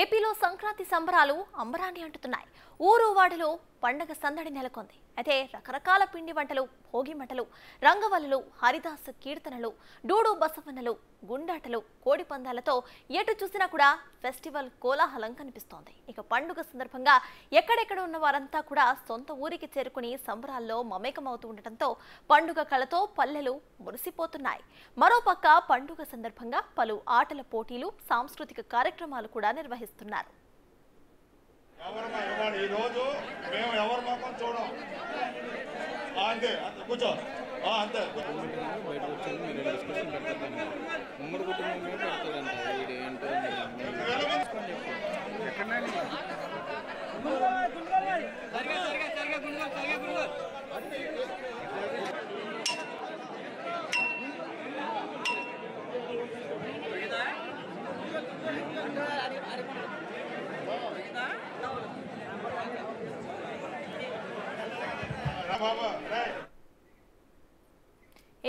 ఏపీలో సంక్రాంతి సంబరాలు అంబరాన్ని అంటున్నాయి. ఊరు వాడలో పండగ సందడి నెలకొంది. అయితే రకరకాల పిండి వంటలు, భోగి మంటలు, రంగవల్లులు, హరిదాస కీర్తనలు, డూడు బసవన్నలు, గుండాటలు, కోడి పందాలతో ఎటు చూసినా కూడా ఫెస్టివల్ కోలాహలం కనిపిస్తోంది. ఇక పండుగ సందర్భంగా ఎక్కడెక్కడ ఉన్న వారంతా కూడా సొంత ఊరికి చేరుకుని సంబరాల్లో మమేకమవుతూ ఉండటంతో పండుగ కళతో పల్లెలు మురిసిపోతున్నాయి. మరోపక్క పండుగ సందర్భంగా పలు ఆటల పోటీలు, సాంస్కృతిక కార్యక్రమాలు కూడా నిర్వహిస్తున్నారు.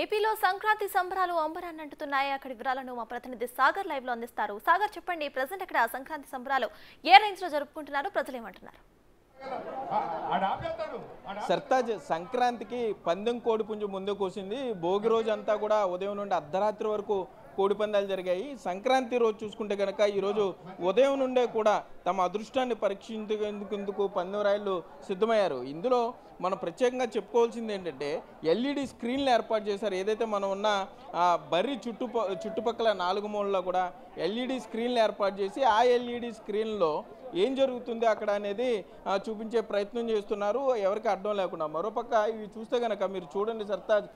ఏపీలో సంక్రాంతి సంబరాలు అంబరాన్ని అంటున్నాయి. అక్కడి వివరాలను మా ప్రతినిధి సాగర్ లైవ్ లో అందిస్తారు. సాగర్, చెప్పండి, ప్రజెంట్ అక్కడ సంక్రాంతి సంబరాలు ఏ రేంజ్ లో జరుపుకుంటున్నారు, ప్రజలు ఏమంటున్నారు? సర్తాజ్, సంక్రాంతికి పందెం కోడిపుంజు ముందుకు వచ్చింది. భోగి రోజు అంతా కూడా ఉదయం నుండి అర్ధరాత్రి వరకు కోడి పందాలు జరిగాయి. సంక్రాంతి రోజు చూసుకుంటే కనుక ఈరోజు ఉదయం నుండే కూడా తమ అదృష్టాన్ని పరీక్షించేందుకు పందెం రాయలు సిద్ధమయ్యారు. ఇందులో మనం ప్రత్యేకంగా చెప్పుకోవాల్సింది ఏంటంటే ఎల్ఈడి స్క్రీన్లు ఏర్పాటు చేశారు. ఏదైతే మనం ఉన్న బర్రి చుట్టుపక్కల 4 మూలలో కూడా ఎల్ఈడి స్క్రీన్లు ఏర్పాటు చేసి ఆ ఎల్ఈడి స్క్రీన్లో ఏం జరుగుతుంది అక్కడ అనేది చూపించే ప్రయత్నం చేస్తున్నారు, ఎవరికి అడ్డం లేకుండా. మరోపక్క ఇవి చూస్తే కనుక మీరు చూడండి సర్తాజ్,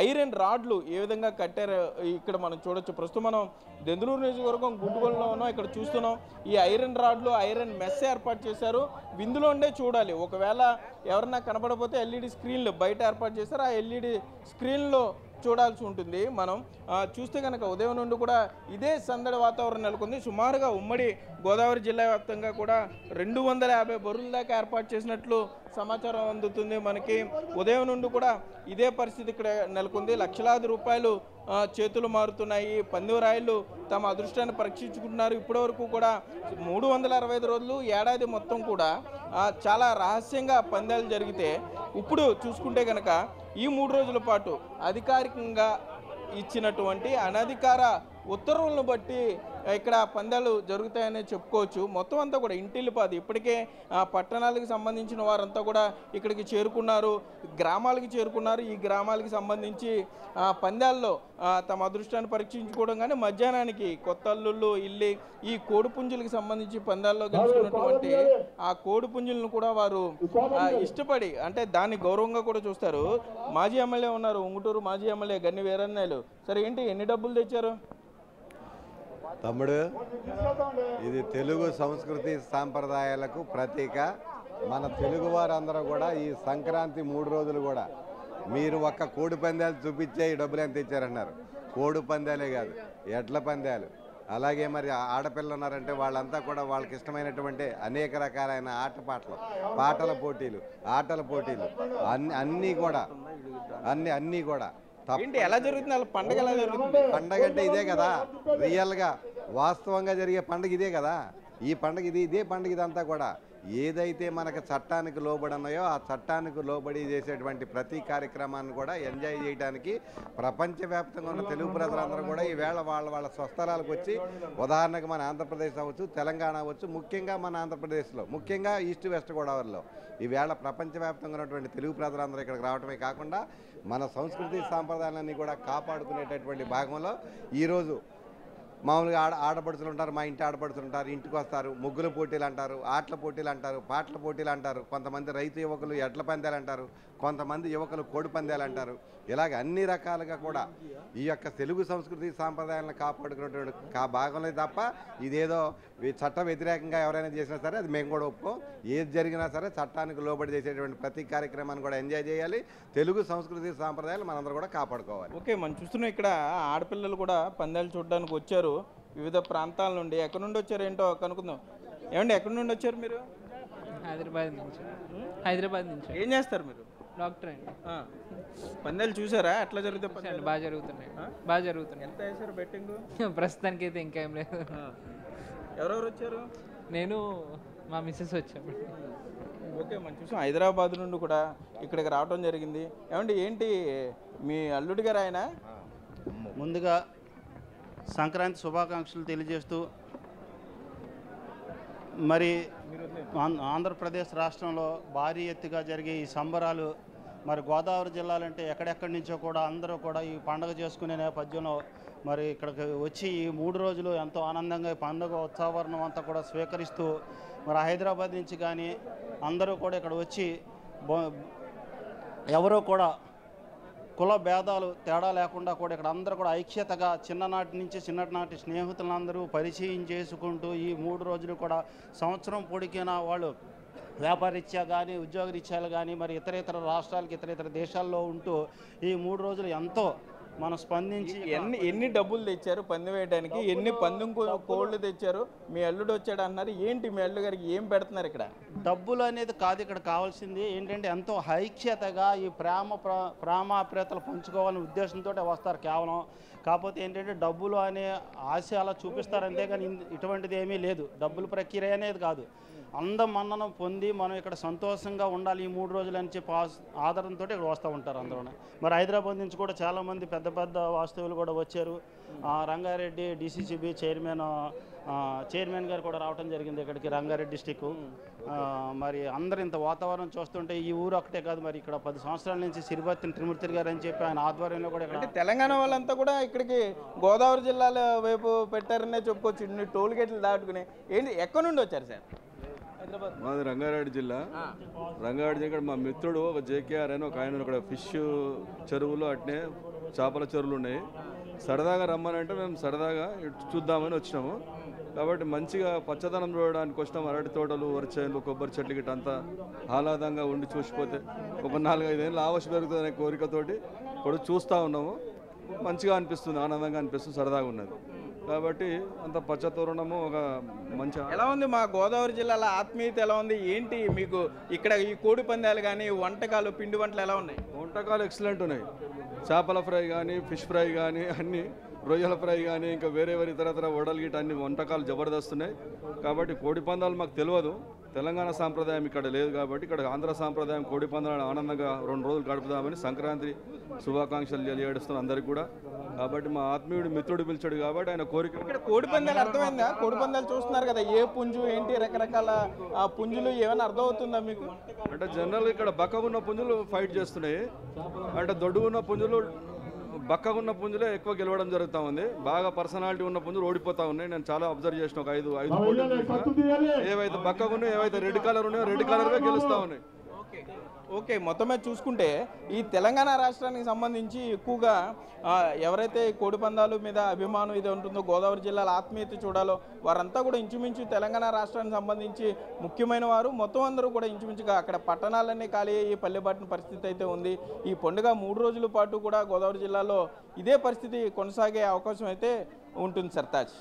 ఐరన్ రాడ్లు ఏ విధంగా కట్టారు ఇక్కడ మనం చూడొచ్చు. ప్రస్తుతం మనం దెందులూరు నియోజకవర్గం గుంటుగోలులో ఉన్నాం. ఇక్కడ చూస్తున్నాం ఈ ఐరన్ రాడ్లు, ఐరన్ మెస్ ఏర్పాటు చేశారు. విందులోనే చూడాలి, ఒకవేళ ఎవరన్నా కనపడకపోతే ఎల్ఈడి స్క్రీన్లు బయట ఏర్పాటు చేశారు. ఆ ఎల్ఈడి స్క్రీన్లో చూడాల్సి ఉంటుంది. మనం చూస్తే కనుక ఉదయం నుండి కూడా ఇదే సందడి వాతావరణం నెలకొంది. సుమారుగా ఉమ్మడి గోదావరి జిల్లా వ్యాప్తంగా కూడా 250 బరువుల దాకా ఏర్పాటు చేసినట్లు సమాచారం అందుతుంది మనకి. ఉదయం నుండి కూడా ఇదే పరిస్థితి ఇక్కడ నెలకొంది. లక్షలాది రూపాయలు చేతులు మారుతున్నాయి. పందెం రాయలు తమ అదృష్టాన్ని పరీక్షించుకుంటున్నారు. ఇప్పటి వరకు కూడా 365 రోజులు ఏడాది మొత్తం కూడా చాలా రహస్యంగా పందాలు జరిగితే ఇప్పుడు చూసుకుంటే కనుక ఈ 3 రోజుల పాటు అధికారికంగా ఇచ్చినటువంటి అనధికార ఉత్తర్వులను బట్టి ఇక్కడ పందాలు జరుగుతాయని చెప్పుకోవచ్చు. మొత్తం అంతా కూడా ఇంటిల్లిపాది ఇప్పటికే పట్టణాలకు సంబంధించిన వారంతా కూడా ఇక్కడికి చేరుకున్నారు, గ్రామాలకి చేరుకున్నారు. ఈ గ్రామాలకి సంబంధించి పందాల్లో తమ అదృష్టాన్ని పరీక్షించుకోవడం, కానీ మధ్యాహ్నానికి కొత్త అల్లుళ్ళు ఇల్లి ఈ కోడిపుంజులకు సంబంధించి పందాల్లో గెలుచుకున్నటువంటి ఆ కోడిపుంజులను కూడా వారు ఇష్టపడి, అంటే దాన్ని గౌరవంగా కూడా చూస్తారు. మాజీ ఎమ్మెల్యే ఉన్నారు, ఉంగుటూరు మాజీ ఎమ్మెల్యే గన్ని వీరన్నయ్యలు. సరే, ఏంటి ఎన్ని డబ్బులు తెచ్చారు తమ్ముడు? ఇది తెలుగు సంస్కృతి సాంప్రదాయాలకు ప్రతీక. మన తెలుగు వారందరూ కూడా ఈ సంక్రాంతి 3 రోజులు కూడా మీరు ఒక్క కోడి పందాలు చూపించే ఈ డబ్బులు ఎంత ఇచ్చారన్నారు. కోడి పందాలే కాదు, ఎడ్ల పందాలు, అలాగే మరి ఆడపిల్లలు ఉన్నారంటే వాళ్ళంతా కూడా వాళ్ళకి ఇష్టమైనటువంటి అనేక రకాలైన పాటల పోటీలు, ఆటల పోటీలు అన్నీ కూడా ఎలా జరుగుతుంది? పండగ ఎలా జరుగుతుంది? పండగ అంటే ఇదే కదా, రియల్గా వాస్తవంగా జరిగే పండుగ ఇదే కదా. ఈ పండుగ ఇదే పండుగ ఇదంతా కూడా ఏదైతే మనకు చట్టానికి లోబడి ఉన్నాయో ఆ చట్టానికి లోబడి చేసేటువంటి ప్రతి కార్యక్రమాన్ని కూడా ఎంజాయ్ చేయడానికి ప్రపంచవ్యాప్తంగా ఉన్న తెలుగు ప్రజలందరూ కూడా ఈవేళ వాళ్ళ స్వస్థలాలకు వచ్చి, ఉదాహరణకు మన ఆంధ్రప్రదేశ్ అవ్వచ్చు, తెలంగాణ అవ్వచ్చు, ముఖ్యంగా మన ఆంధ్రప్రదేశ్లో, ముఖ్యంగా ఈస్ట్ వెస్ట్ గోదావరిలో ఈవేళ ప్రపంచవ్యాప్తంగా ఉన్నటువంటి తెలుగు ప్రజలందరూ ఇక్కడికి రావడమే కాకుండా మన సంస్కృతి సాంప్రదాయాలన్నీ కూడా కాపాడుకునేటటువంటి భాగంలో ఈరోజు మామూలుగా ఆడపడుచులు ఉంటారు, మా ఇంటి ఆడపడుచులు ఉంటారు, ఇంటికి వస్తారు, ముగ్గుల పోటీలు అంటారు, ఆటల పోటీలు అంటారు, పాటల పోటీలు అంటారు, కొంతమంది రైతు యువకులు ఎడ్ల పందాలు అంటారు, కొంతమంది యువకులు కోడి పందాలు అంటారు. ఇలాగ అన్ని రకాలుగా కూడా ఈ యొక్క తెలుగు సంస్కృతి సాంప్రదాయాలను కాపాడుకునేటువంటి భాగంలో తప్ప ఇదేదో చట్ట వ్యతిరేకంగా ఎవరైనా చేసినా సరే అది మేము కూడా ఒప్పుకోం. ఏది జరిగినా సరే చట్టానికి లోబడి చేసేటువంటి ప్రతి కార్యక్రమాన్ని కూడా ఎంజాయ్ చేయాలి. తెలుగు సంస్కృతి సాంప్రదాయాలు మనందరూ కూడా కాపాడుకోవాలి. ఓకే, మనం చూస్తున్నాం ఇక్కడ ఆడపిల్లలు కూడా పందాలు చూడడానికి వచ్చారు వివిధ ప్రాంతాల నుండి. ఎక్కడి నుండి వచ్చారు ఏంటో కనుక్కుందాం. ఏమండి, ఎక్కడి నుండి వచ్చారు మీరు? హైదరాబాద్ నుంచి. ఏం చేస్తారు మీరు? డాక్టర్ అండి. పందాలు చూసారా? ఎట్లా జరుగుతాయి? బాగా జరుగుతున్నాయి, బాగా జరుగుతున్నాయి. ఎంత వేసారు బెట్టింగ్? ప్రస్తుతానికి అయితే ఇంకా ఏం లేదు. ఎవరెవరు వచ్చారు? నేను మా మిస్సెస్ వచ్చాము. ఓకే, మనం చూసాం హైదరాబాద్ నుండి కూడా ఇక్కడికి రావడం జరిగింది. ఏమండి ఏంటి మీ అల్లుడి గారు ఆయన? ముందుగా సంక్రాంతి శుభాకాంక్షలు తెలియజేస్తూ మరి ఆంధ్రప్రదేశ్ రాష్ట్రంలో భారీ ఎత్తుగా జరిగే ఈ సంబరాలు మరి గోదావరి జిల్లాలంటే ఎక్కడెక్కడి నుంచో కూడా అందరూ కూడా ఈ పండుగ చేసుకునే నేపథ్యంలో మరి ఇక్కడికి వచ్చి ఈ 3 రోజులు ఎంతో ఆనందంగా ఈ పండుగ ఉత్సవారణం అంతా కూడా స్వీకరిస్తూ మరి హైదరాబాద్ నుంచి కానీ అందరూ కూడా ఇక్కడ వచ్చి ఎవరో కూడా కుల భేదాలు తేడా లేకుండా కూడా ఇక్కడ అందరూ కూడా ఐక్యతగా చిన్ననాటి స్నేహితులందరూ పరిచయం చేసుకుంటూ ఈ 3 రోజులు కూడా సంవత్సరం పొడికిన వాళ్ళు వ్యాపారరీత్యా కానీ ఉద్యోగరీత్యాలు కానీ మరి ఇతర రాష్ట్రాలకి ఇతర దేశాల్లో ఉంటూ ఈ 3 రోజులు ఎంతో మనం స్పందించి ఎన్ని డబ్బులు తెచ్చారు పందెం వేయడానికి? ఎన్ని పందెం కోళ్ళు తెచ్చారు? మీ అల్లుడు వచ్చాడు అన్నారు, ఏంటి మీ అల్లుడు గారికి ఏం పెడుతున్నారు ఇక్కడ? డబ్బులు అనేది కాదు ఇక్కడ కావాల్సింది ఏంటంటే ఎంతో ఐక్యతగా ఈ ప్రేమాప్రేతలు పంచుకోవాలనే ఉద్దేశంతో వస్తారు కేవలం. కాకపోతే ఏంటంటే డబ్బులు అనే ఆశ అలా చూపిస్తారు అంతేగాని ఇటువంటిది ఏమీ లేదు. డబ్బుల ప్రక్రియ అనేది కాదు. మన్ననం పొంది మనం ఇక్కడ సంతోషంగా ఉండాలి ఈ 3 రోజులు అని చెప్పి ఆధారంతో ఇక్కడ వస్తూ ఉంటారు అందరూ. మరి హైదరాబాద్ నుంచి కూడా చాలామంది పెద్ద వాస్తవులు కూడా వచ్చారు. రంగారెడ్డి డిసిసిబి చైర్మన్ గారు కూడా రావడం జరిగింది ఇక్కడికి, రంగారెడ్డి డిస్టిక్. మరి అందరు ఇంత వాతావరణం చూస్తుంటే ఈ ఊరు ఒకటే కాదు, మరి ఇక్కడ 10 సంవత్సరాల నుంచి సిరిబత్తిని త్రిమూర్తి గారు అని చెప్పి ఆయన ఆధ్వర్యంలో కూడా ఇక్కడ తెలంగాణ వాళ్ళంతా కూడా ఇక్కడికి గోదావరి జిల్లాల వైపు పెట్టారనే చెప్పుకోవచ్చు. ఇన్ని టోల్ గేట్లు దాటుకుని ఏంటి ఎక్కడి నుండి వచ్చారు సార్? మాది రంగారెడ్డి జిల్లా. రంగారెడ్డి ఇక్కడ మా మిత్రుడు ఒక జేకేఆర్ అని ఒక ఆయన ఇక్కడ ఫిష్ చెరువులు అట్నే చేపల చెరువులు ఉన్నాయి. సరదాగా రమ్మనంటే మేము సరదాగా చూద్దామని వచ్చినాము. కాబట్టి మంచిగా పచ్చదనం చూడడానికి వచ్చినాం. అరటి తోటలు, వరిచేనులు, కొబ్బరి చెట్లు గిట్ట అంతా ఆహ్లాదంగా ఉండి చూసిపోతే ఒక 4-5 ఏళ్ళు ఆవశ్య పెరుగుతుందనే కోరికతోటి ఇప్పుడు చూస్తూ ఉన్నాము. మంచిగా అనిపిస్తుంది, ఆనందంగా అనిపిస్తుంది, సరదాగా ఉన్నది. కాబట్టి అంత పచ్చతోరణము ఒక మంచి. ఎలా ఉంది మా గోదావరి జిల్లాలో ఆత్మీయత ఎలా ఉంది ఏంటి మీకు ఇక్కడ? ఈ కోడి పందాలు కానీ వంటకాలు, పిండి వంటలు ఎలా ఉన్నాయి? వంటకాలు ఎక్సలెంట్ ఉన్నాయి. చేపల ఫ్రై కానీ, ఫిష్ ఫ్రై కానీ, అన్ని రొయ్యల ఫ్రై కానీ, ఇంకా వేరే ఇతర వడలు గిట్ట అన్ని వంటకాలు జబర్దస్త్ ఉన్నాయి. కాబట్టి కోడి పందాలు మాకు తెలియదు, తెలంగాణ సాంప్రదాయం ఇక్కడ లేదు. కాబట్టి ఇక్కడ ఆంధ్ర సాంప్రదాయం కోడి పందాలను ఆనందంగా 2 రోజులు గడుపుదామని సంక్రాంతి శుభాకాంక్షలు తెలియజేస్తున్నాను అందరికి కూడా. కాబట్టి మా ఆత్మీయుడు మిత్రుడు పిలిచాడు కాబట్టి ఆయన కోరిక. ఇక్కడ కోడి పందాలు అర్థమైందా? కోడి పందాలు చూస్తున్నారు కదా, ఏ పుంజు ఏంటి రకరకాల పుంజులు ఏమైనా అర్థమవుతుందా మీకు? అంటే జనరల్ ఇక్కడ బక్కగున్న పుంజులు ఫైట్ చేస్తున్నాయి, అంటే దొడ్డుగున్న పుంజులు బక్కగున్న పుంజులే ఎక్కువ గెలవడం జరుగుతూ ఉంది. బాగా పర్సనాలిటీ ఉన్న పుంజులు ఓడిపోతూ ఉన్నాయి. నేను చాలా అబ్జర్వ్ చేసిన ఒక 5 పోటీలు ఏవైతే బక్కగున్నాయో, ఏవైతే రెడ్ కలర్ ఉన్నాయో రెడ్ కలర్వే గెలుస్తూ ఉన్నాయి. ఓకే, మొత్తమే చూసుకుంటే ఈ తెలంగాణ రాష్ట్రానికి సంబంధించి ఎక్కువగా ఎవరైతే కోడి పందాలు మీద అభిమానం ఇది ఉంటుందో, గోదావరి జిల్లాలో ఆత్మీయత చూడాలో వారంతా కూడా ఇంచుమించు తెలంగాణ రాష్ట్రానికి సంబంధించి ముఖ్యమైన వారు. మొత్తం అందరూ కూడా ఇంచుమించుగా అక్కడ పట్టణాలన్నీ ఖాళీ అయ్యి పల్లెబాటిన పరిస్థితి అయితే ఉంది. ఈ పండుగ 3 రోజుల పాటు కూడా గోదావరి జిల్లాలో ఇదే పరిస్థితి కొనసాగే అవకాశం అయితే ఉంటుంది. సర్తాజ్.